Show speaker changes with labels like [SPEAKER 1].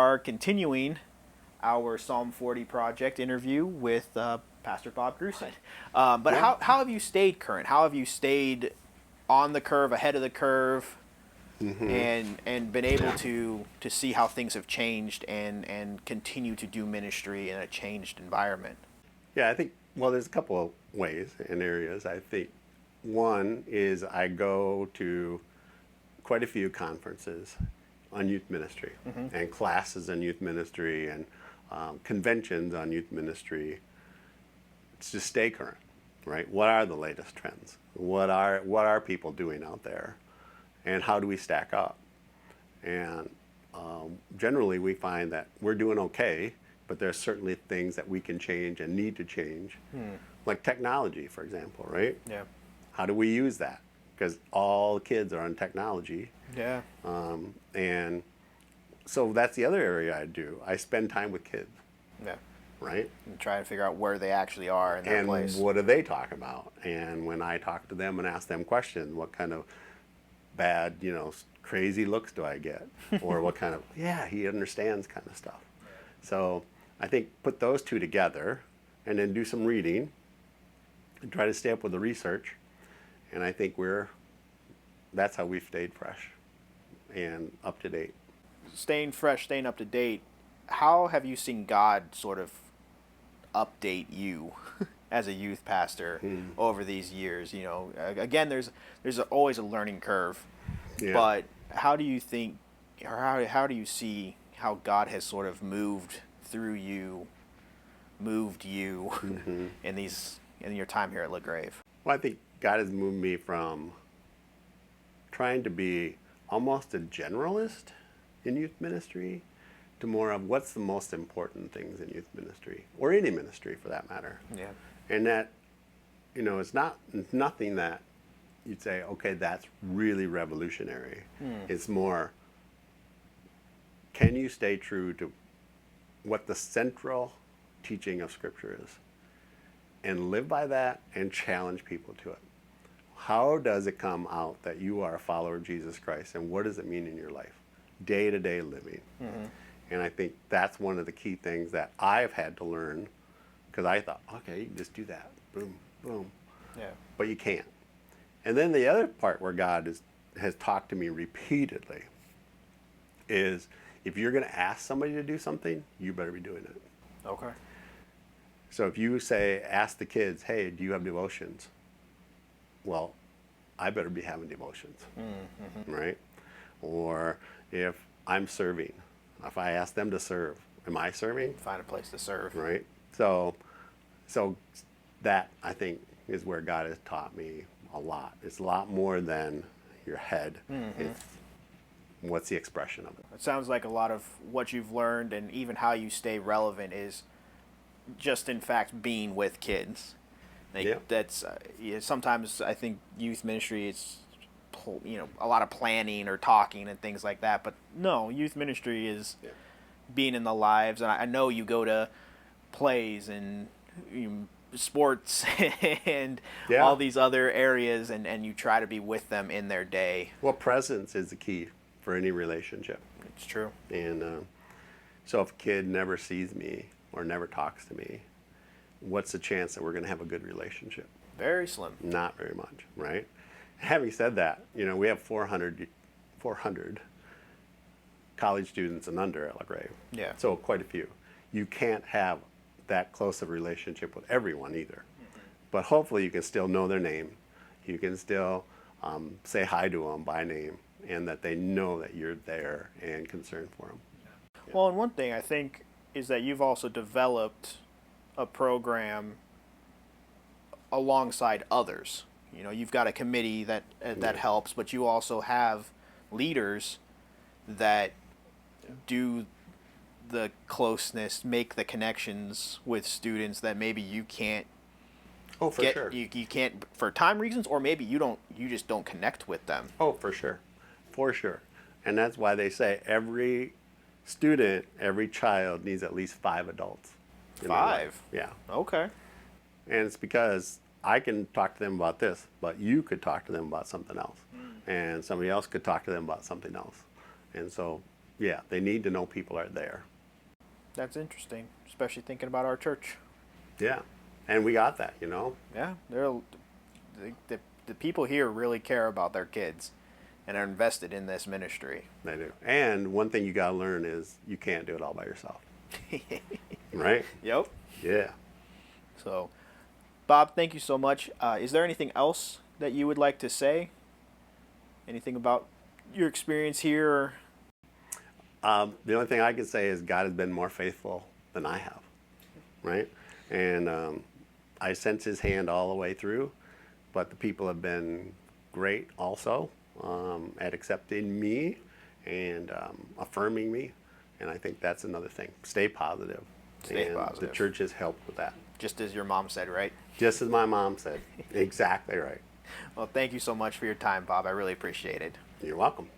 [SPEAKER 1] are continuing our Psalm 40 project interview with Pastor Bob Grusin. But
[SPEAKER 2] Yeah.
[SPEAKER 1] how have you stayed current? How have you stayed on the curve, ahead of the curve, and been able to see how things have changed and continue to do ministry in a changed environment?
[SPEAKER 2] Yeah, I think, well, there's a couple of ways and areas. I think one is I go to quite a few conferences on youth ministry and classes on youth ministry and conventions on youth ministry. It's to stay current, right? What are the latest trends? What are people doing out there? And how do we stack up? And generally we find that we're doing okay, but there's certainly things that we can change and need to change. Like technology, for example, right?
[SPEAKER 1] Yeah.
[SPEAKER 2] How do we use that? Because all kids are on technology.
[SPEAKER 1] Yeah.
[SPEAKER 2] And so that's the other area I do. I spend time with kids,
[SPEAKER 1] Yeah.
[SPEAKER 2] right?
[SPEAKER 1] And try to figure out where they actually are in that
[SPEAKER 2] And
[SPEAKER 1] place.
[SPEAKER 2] what do they talk about? And when I talk to them and ask them questions, what kind of bad, crazy looks do I get? Or what kind of, yeah, he understands kind of stuff. So I think put those two together and then do some reading and try to stay up with the research. And I think that's how we've stayed fresh and up to date.
[SPEAKER 1] Staying fresh, staying up to date, how have you seen God sort of update you as a youth pastor over these years? Again, there's always a learning curve,
[SPEAKER 2] Yeah.
[SPEAKER 1] but how do you think, or how do you see how God has sort of moved through you, moved you in your time here at LaGrave?
[SPEAKER 2] Well, I think God has moved me from trying to be almost a generalist in youth ministry to more of what's the most important things in youth ministry, or any ministry for that matter.
[SPEAKER 1] Yeah.
[SPEAKER 2] And that, it's nothing that you'd say, okay, that's really revolutionary. It's more, can you stay true to what the central teaching of Scripture is and live by that and challenge people to it? How does it come out that you are a follower of Jesus Christ, and what does it mean in your life? Day-to-day living. And I think that's one of the key things that I've had to learn, because I thought, okay, you can just do that. Boom, boom.
[SPEAKER 1] Yeah.
[SPEAKER 2] But you can't. And then the other part where God has talked to me repeatedly is, if you're going to ask somebody to do something, you better be doing it.
[SPEAKER 1] Okay.
[SPEAKER 2] So if you ask the kids, hey, do you have devotions? Well, I better be having devotions, right? Or if I'm serving, if I ask them to serve, am I serving?
[SPEAKER 1] Find a place to serve.
[SPEAKER 2] Right? So that, I think, is where God has taught me a lot. It's a lot more than your head. It's what's the expression of it.
[SPEAKER 1] It sounds like a lot of what you've learned and even how you stay relevant is just, in fact, being with kids. That's sometimes I think youth ministry is a lot of planning or talking and things like that, but no, youth ministry is being in the lives. And I know you go to plays and sports and all these other areas, and you try to be with them in their day.
[SPEAKER 2] Well, presence is the key for any relationship.
[SPEAKER 1] It's true.
[SPEAKER 2] And so if a kid never sees me or never talks to me, what's the chance that we're going to have a good relationship?
[SPEAKER 1] Very slim.
[SPEAKER 2] Not very much, right? Having said that, we have 400 college students and under at LaGrave.
[SPEAKER 1] Yeah.
[SPEAKER 2] So quite a few. You can't have that close of a relationship with everyone either. But hopefully you can still know their name. You can still say hi to them by name, and that they know that you're there and concerned for them.
[SPEAKER 1] Yeah. Well, and one thing I think is that you've also developed a program alongside others. You've got a committee that helps, but you also have leaders that do the closeness, make the connections with students that maybe you can't.
[SPEAKER 2] Oh, for sure.
[SPEAKER 1] You can't for time reasons, or maybe you just don't connect with them.
[SPEAKER 2] Oh, for sure. For sure. And that's why they say every student, every child needs at least 5 adults.
[SPEAKER 1] 5?
[SPEAKER 2] Yeah.
[SPEAKER 1] Okay.
[SPEAKER 2] And it's because I can talk to them about this, but you could talk to them about something else. And somebody else could talk to them about something else. And so Yeah, they need to know people are there.
[SPEAKER 1] That's interesting, especially thinking about our church.
[SPEAKER 2] Yeah, and we got that, you know.
[SPEAKER 1] Yeah, the people here really care about their kids and are invested in this ministry.
[SPEAKER 2] They do. And one thing you got to learn is you can't do it all by yourself. Right?
[SPEAKER 1] Yep.
[SPEAKER 2] Yeah.
[SPEAKER 1] So, Bob, thank you so much. Is there anything else that you would like to say? Anything about your experience here?
[SPEAKER 2] The only thing I can say is God has been more faithful than I have, right? And I sense His hand all the way through, but the people have been great also at accepting me and affirming me, and I think that's another thing. Stay positive.
[SPEAKER 1] Stay
[SPEAKER 2] and
[SPEAKER 1] positive.
[SPEAKER 2] The church has helped with that.
[SPEAKER 1] Just as your mom said, right?
[SPEAKER 2] Just as my mom said. Exactly right.
[SPEAKER 1] Well, thank you so much for your time, Bob. I really appreciate it.
[SPEAKER 2] You're welcome.